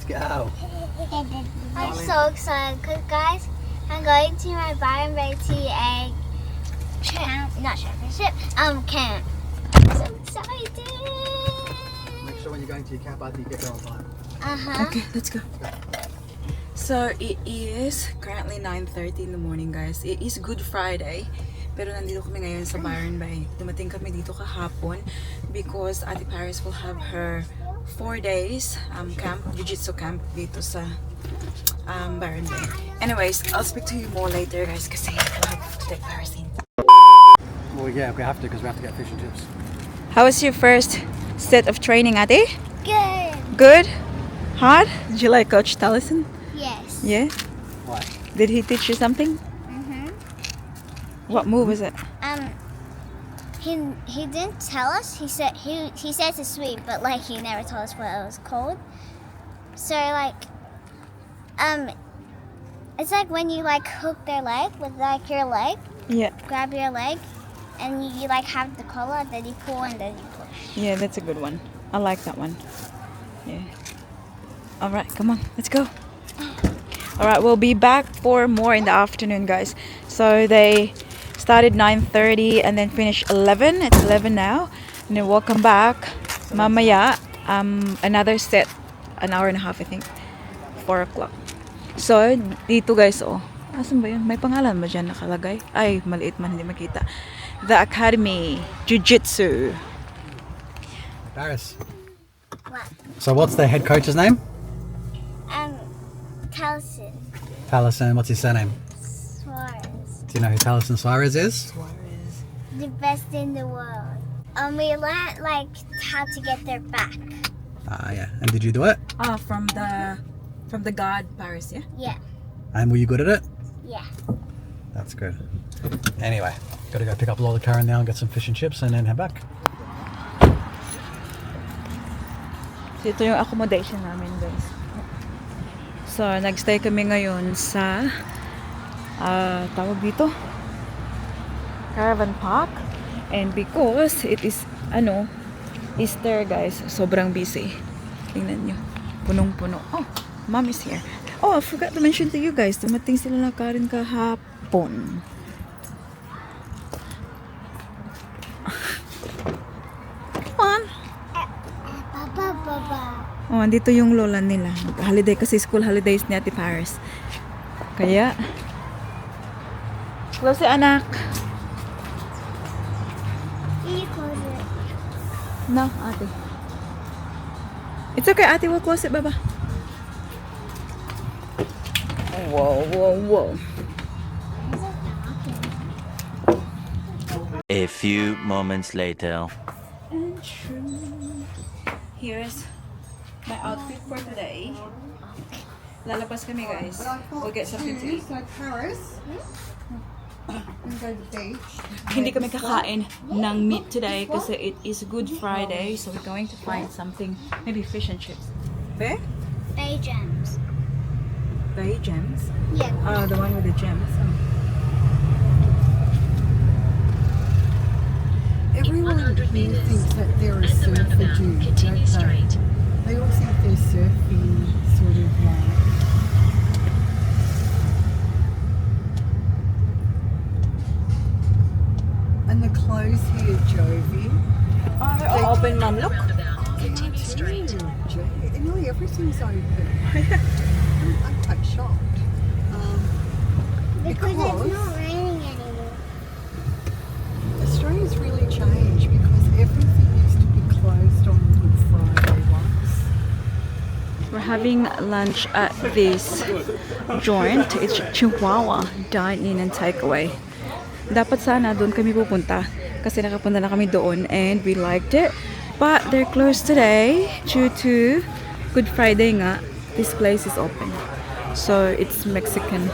Let's go. I'm so excited because, guys, I'm going to my Byron Bay TA camp, not championship, camp. I'm so excited. Make sure when you're going to your camp, I think you get there on time. Okay, let's go. So it is currently 9:30 in the morning, guys. It is Good Friday. Pero nandito kami ngayon sa Byron Bay. Dumating kami dito kahapon because Ate Paris will have her 4 days camp, Jiu-jitsu camp dito sa Byron Bay. Anyways, I'll speak to you more later, guys, kasi we'll have to take Paris in. Well, yeah, we have to because we have to get fish and chips. How was your first set of training, Ate? Good. Good? Hard? Did you like Coach Taliesin? Yes. Yeah? Why? Did he teach you something? What move was it? He didn't tell us. He said to sweep, but like he never told us what it was called. So like, it's like when you like hook their leg with like your leg. Yeah. Grab your leg, and you like have the collar. Then you pull and then you push. Yeah, that's a good one. I like that one. Yeah. All right, come on, let's go. All right, we'll be back for more in the afternoon, guys. So they started 9:30 and then finished 11. It's 11 now, and then we'll come back. Mamaya, another set, an hour and a half, I think, 4 o'clock. So dito, guys, oh, asan ba yun? May pangalan ba dyan nakalagay? Ay, maliit man, hindi makita. The Academy Jiu-jitsu. Paris. What? So what's the head coach's name? Taliesin Taliesin. What's his surname? Suarez. Do you know who Taliesin Suarez is? Suarez. The best in the world. We learned like how to get their back. Ah, yeah. And did you do it? From the God Paris, yeah? Yeah. And were you good at it? Yeah. That's good. Anyway, gotta go pick up Lola Karen now and get some fish and chips and then head back. So ito yung accommodation namin, guys. So nagstay kami ngayon sa tawag dito, Caravan Park, and because it is Easter, guys, sobrang busy. Tingnan nyo, punong-puno. Oh, Mom is here. Oh, I forgot to mention to you guys, dumating sila na Karen kahapon. Come on. Oh, andito yung lola nila. Holiday kasi, school holidays ni Ate Paris. Kaya close it, anak. You close it. No, Ate. It's okay, Ate. We'll close it, Baba. Whoa, whoa, whoa. A few moments later. And true. Here's my outfit for today. Lalabas kami, guys. We'll get something to eat. Paris. Hindi kami kakain ng meat today kasi it is Good Friday, so we're going to find something, maybe fish and chips. Where? Bay gems. Bay gems? Yeah. The one with the gems. Everyone here thinks that they're a surfer dude, don't they? They all think they're surfing, sort of like. And the clothes here, Jovi. Oh, they're all open, Mom. Look. Continue straight. Nearly everything's open. I'm quite shocked. Because it's not raining anymore. Australia's really changed because everything used to be closed on Good Friday once. We're having lunch at this joint. It's Chihuahua dine-in and takeaway. Dapat sana doon kami pupunta kasi nakapunta na kami doon and we liked it. But they're closed today due to Good Friday nga. This place is open. So it's Mexican.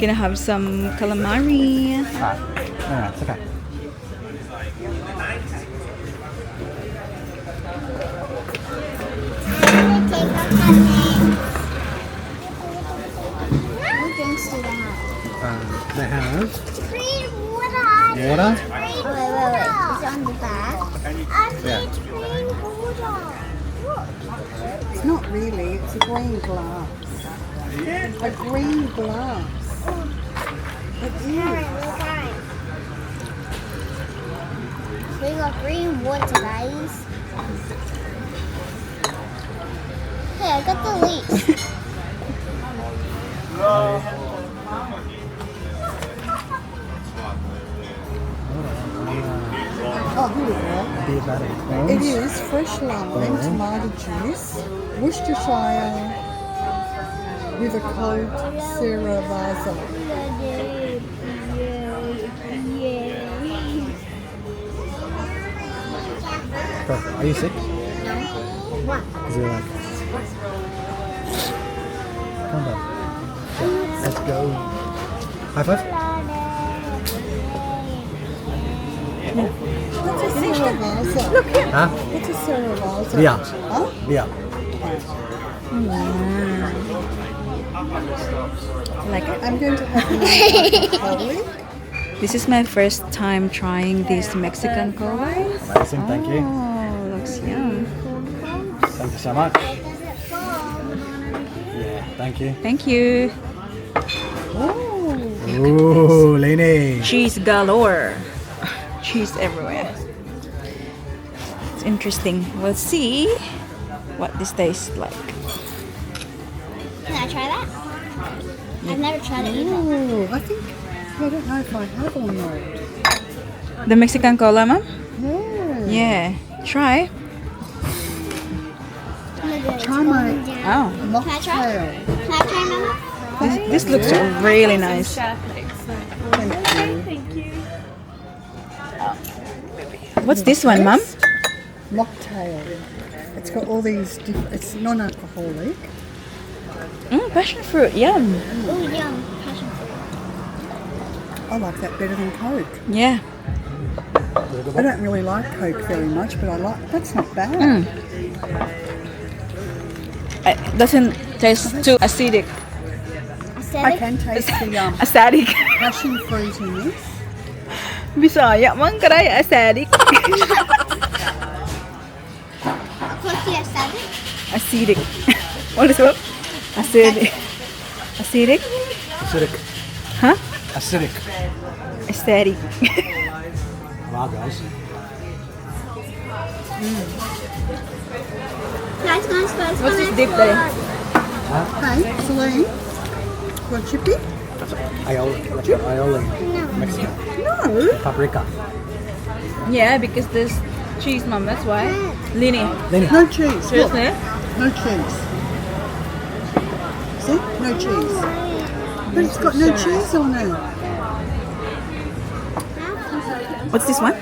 Gonna have some calamari. No, it's okay. What drinks do they have? They have Green water. water. Wait. It's on the back. I Yeah. need green water. It's not really. It's a green glass. A green glass. It is. We got green water, guys. Hey, I got the leash. Oh, here we go. Be about it. It is fresh lime, tomato juice, Worcestershire with a cold Cerevasa. Are you sick? What? Is it like... Come on. Yeah, let's go. High five? What's a Cerevasa? Huh? What's a Cerevasa? Yeah. Huh? Yeah. Like it? I'm going to have a colleague. This is my first time trying this Mexican cola. Amazing, thank you. Oh, looks yum. Thank you so much. Yeah, thank you. Thank you. Ooh, Lenny. Cheese galore. Cheese everywhere. It's interesting. We'll see what this tastes like. Can I try that? I've never tried it either. Oh, I think, I don't know if I have or not. The Mexican cola, ma'am? Yeah. Yeah. Try. Try my Oh. mocktail. Can I try, Mama? This looks really nice. Thank you. What's this one, ma'am? Mocktail. It's got all these different, it's non-alcoholic. Passion fruit, yum. Oh, yum. Passion fruit. I like that better than Coke. Yeah. I don't really like Coke very much, but I like, that's not bad. It doesn't taste too acidic. I can taste the Acidic. passion fruit in this. Bisaya man karay acidic. Cookie acidic? Acidic. What is it? Acidic. Acidic? Acidic. Huh? Acidic. Acidic. Wow, guys. Guys, What's this dip there? Hey, Celine, want chippy? Aioli. That's got aioli. Mexican. No. Paprika. Yeah, because there's cheese, mom. That's why. Lini. Lenny. No cheese. Look, Seriously? no cheese. See? No cheese. But it's got no cheese on it. What's this one?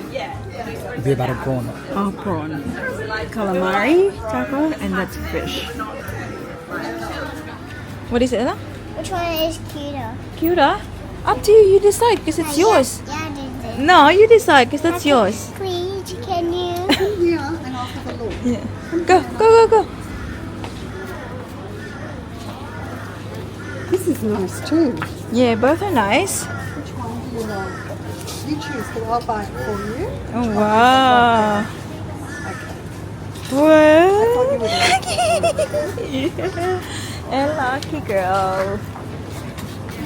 Be about it prawn. Oh, prawn. Calamari taco, and that's fish. What is it? Ella? Which one is cuter? Cuter? Up to you. You decide, because it's yours. Yeah, I did. No, you decide, because that's yours. Please, can you? Yeah, and I'll have a look. Yeah. Go, go, go, go. This is nice too. Yeah, both are nice. Which one do you like? You choose, but I'll buy it for you. Oh, wow. You What? would like Yeah. And lucky girl.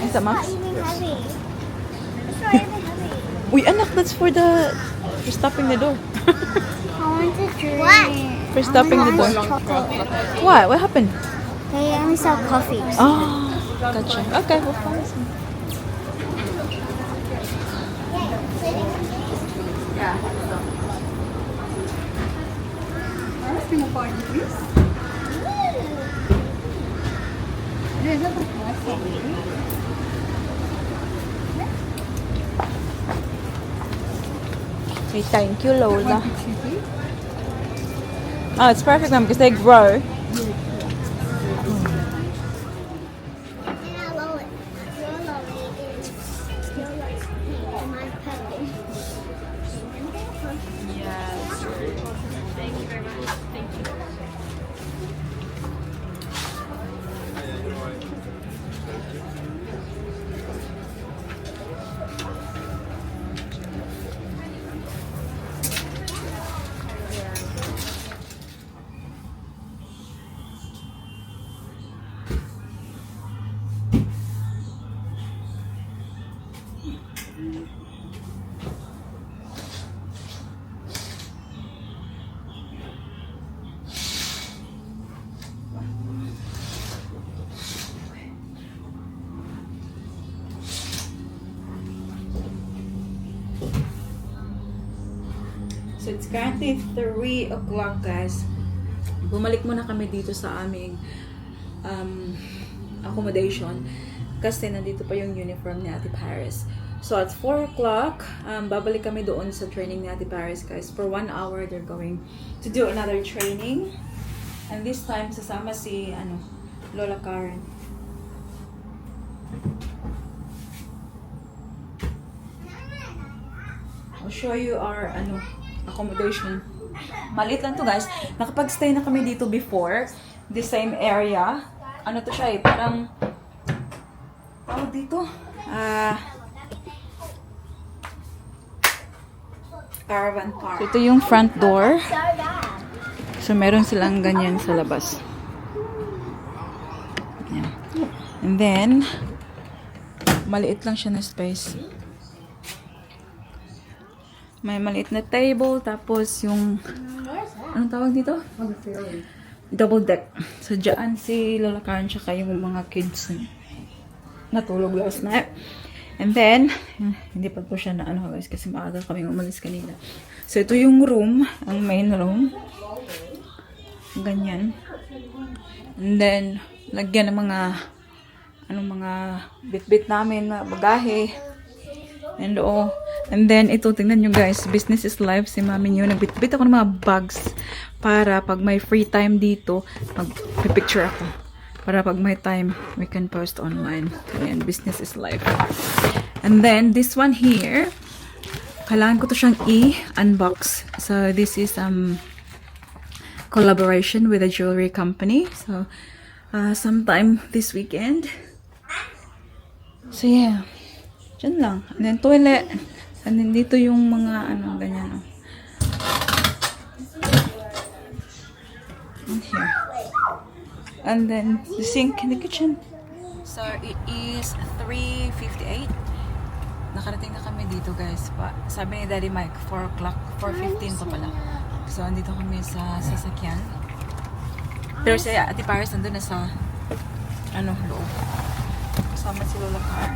Is that Not Max? even heavy. It's not even heavy. Uy, anak, that's for stopping the door. I want to drink. What? For stopping the door. Chocolate. What? What happened? They only sell coffee. Oh, gotcha. Okay, we'll find some. I was going to buy you this. Yeah, that looks nice on you. Okay, thank you, Lola. Won't be too big. Oh, it's perfect, ma'am, because they grow. And I love it. Your lolly is your lolly. My puppy. It's currently 3 o'clock, guys. Bumalik muna kami dito sa aming accommodation kasi nandito pa yung uniform ni Ate Paris. So at 4 o'clock, babalik kami doon sa training ni Ate Paris, guys. For 1 hour, they're going to do another training. And this time, sasama si Lola Karen. I'll show you our accommodation. Maliit lang to, guys. Nakapag-stay na kami dito before. The same area. Ano to siya eh, parang tawag dito. Caravan park. So, ito yung front door. So, meron silang ganyan sa labas. Yan. And then, maliit lang siya na space. May maliit na table, tapos yung anong tawag dito? Double deck. So, dyan si Lola Karen tsaka yung mga kids natulog last night. And then, hindi pa po siya na guys, kasi maaga kami umalis kanina. So, ito yung room, ang main room. Ganyan. And then, lagyan ng mga bit-bit namin, mga bagahe. And then, ito, tingnan nyo guys, business is life. Si mami nyo, nagbit-bit ako ng mga bags para pag may free time dito, mag-picture ako. Para pag may time, we can post online. Ayan, business is life. And then, this one here, kailangan ko to siyang i-unbox. So, this is collaboration with a jewelry company. So, sometime this weekend. So, yeah. Diyan lang. And then, toilet. And then, dito yung mga, ganyan, And here. And then, the sink in the kitchen. So, it is 3:58. Nakarating na kami dito, guys. Sabi ni Daddy Mike, 4 o'clock. 4:15 pa pala. So, andito kami sa sasakyan. Pero si Ate Paris nandun na sa, loob. Kasama si Lola Car.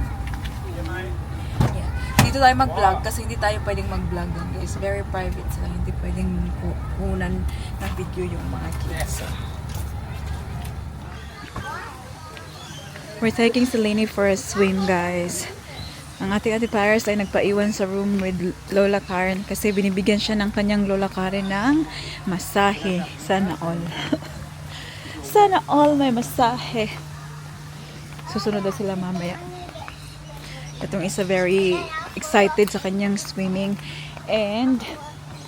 Yeah. Dito tayo mag-vlog kasi hindi tayo pwedeng mag-vlog doon, guys. Very private sila. Hindi pwedeng kunan ng video yung mga kids. We're taking Celine for a swim, guys. Ang Ate Paris ay nagpaiwan sa room with Lola Karen kasi binibigyan siya ng kanyang Lola Karen ng masahe. Sana all. Sana all may masahe. Susunod na sila mamaya. Itong isa very excited sa kanyang swimming. And,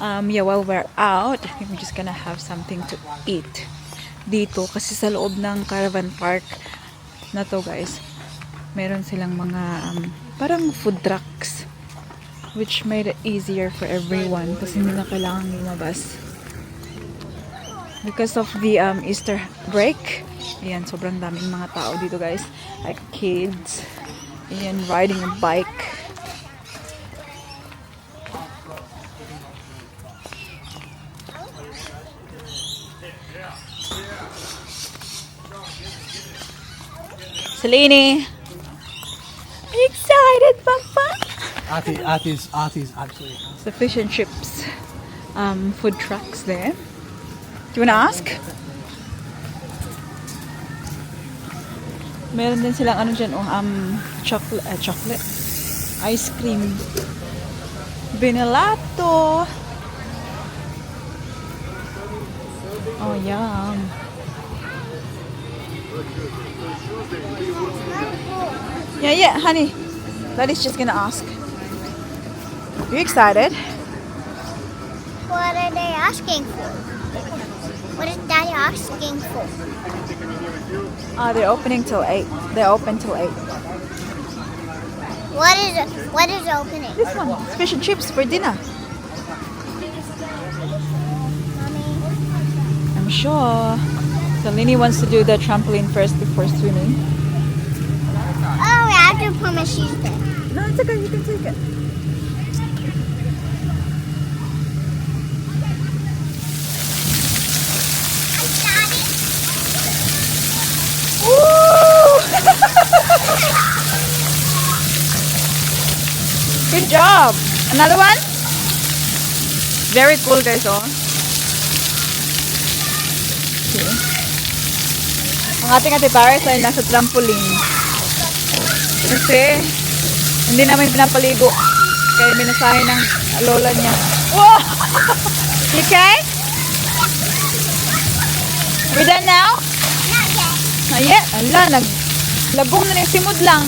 while we're out, I think we're just gonna have something to eat dito. Kasi sa loob ng caravan park na to, guys, meron silang mga parang food trucks, which made it easier for everyone kasi hindi na kailangan lumabas. Because of the Easter break, ayan, sobrang daming mga tao dito, guys. Like kids, ayan, riding a bike. Celine, are you excited, Papa? Artie's actually. The fish and chips food trucks there. Do you wanna ask? Meron din silang dyan, chocolate. Ice cream. Binalato. Oh, yum. Yeah, honey. Daddy's just gonna ask. Are you excited? What are they asking for? What is Daddy asking for? They're opening till 8. They're open till 8. What is it? What is opening? This one, fish and chips for dinner. Mommy. I'm sure. So Lini wants to do the trampoline first before swimming. Oh, we have to put my shoes there. No, it's okay. You can take it. Good job. Another one? very cool guys, oh. Okay. Ang ating Ate Paris ay nasa trampoline. Kasi hindi namin pinapaligo. Kaya minasahe ng lola niya. Wow! You okay? We done now? Not yet. Ala, naglagong na yung simod lang.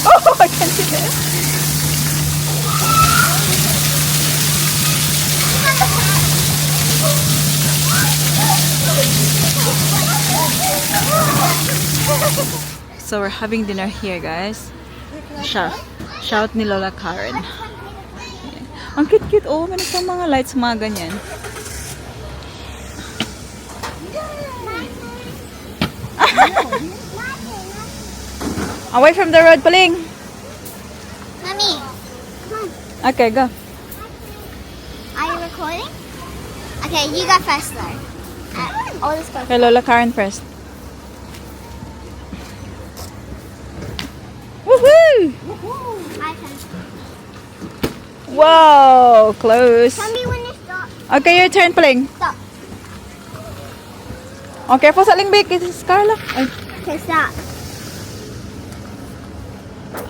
Oh, I can see that. So we're having dinner here, guys. Shout ni Lola Karen. Ang cute-cute. Oh, meron sa mga lights, mga ganyan. Away from the road, Paling. Mommy, come on. Okay, go. Are you recording? Okay, you go first though. I'll just go. Okay, Lola Karen first. Woohoo! I can. Whoa, close. Tell me when to stop. Okay, your turn, Paling. Stop. Oh, careful sa lingbik. It's Carla. Ay. Okay, stop.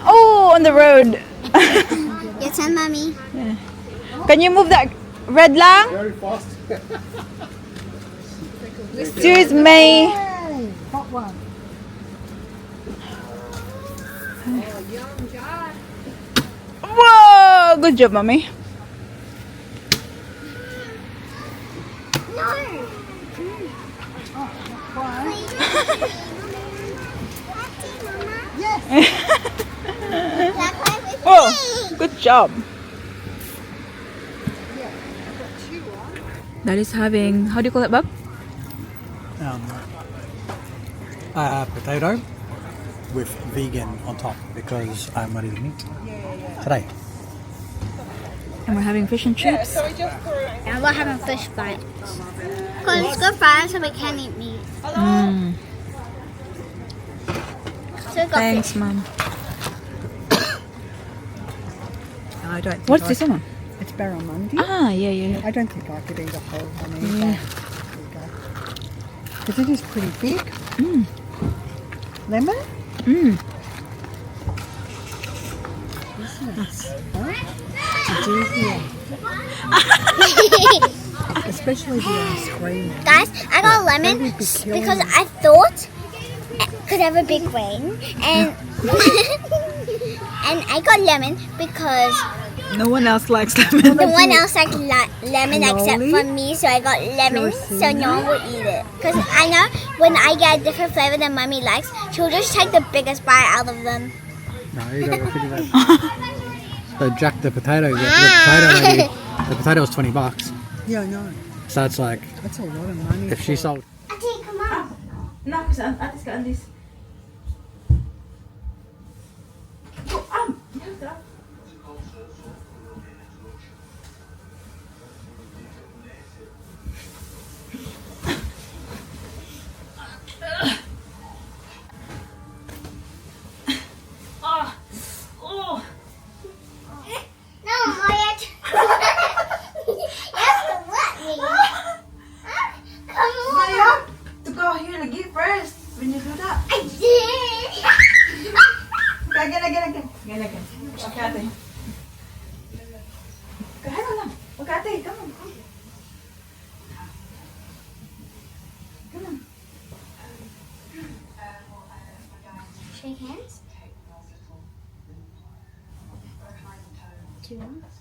Oh, on the road. Your turn, mommy. Can you move that red lang? Very fast. Excuse me. Hey, hot one. Whoa, good job, mommy. No. Whoa, good job. That is having, how do you call it, Bob? Potato with vegan on top because I'm not eating meat today. And we're having fish and chips. And we're having fish bites. Because it's good for us so we can eat meat. So we got Thanks, fish. Mom. I don't think What's this one? It's barramundi. Ah, yeah. I don't think I could eat a whole one either. Because it is pretty big. Lemon? Business. Huh? Do here. Especially the ice cream. Guys, I got lemon They would be killing because me. I thought could have a big rain and and I got lemon because No one else likes lemon. no one else likes lemon except Cannoli? for me, so I got lemon so no one will eat it. Because I know when I get a different flavor than mommy likes, she'll just take the biggest bite out of them. No, you got to figure that. So Jack the potato, the potato was $20. Yeah, I know. So it's like That's a lot of money. if she sold. Auntie, come on. No, atis ka, Andis. No, Maya. You have to let me. Come on. To go here, lagi first. When you do that. I did. Again. Okay, ate. Kahit lang. Okay, ate. Come on. Shake hands. Two hands.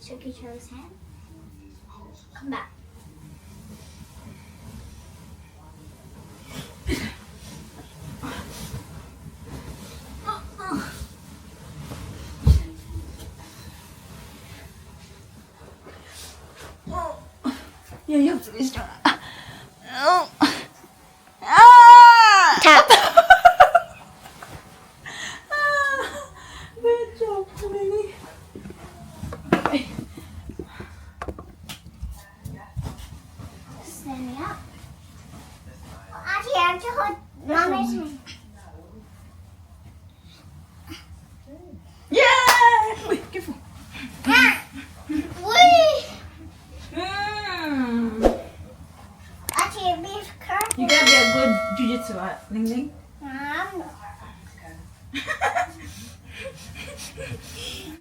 Shake each other's hand. Come back. Yeah, you have to be strong. Tap. Good job, Lily. Stand me up. Auntie, I have to hold Mommy's hand. You gotta be a good jiu-jitsu at Ling Ling. I'm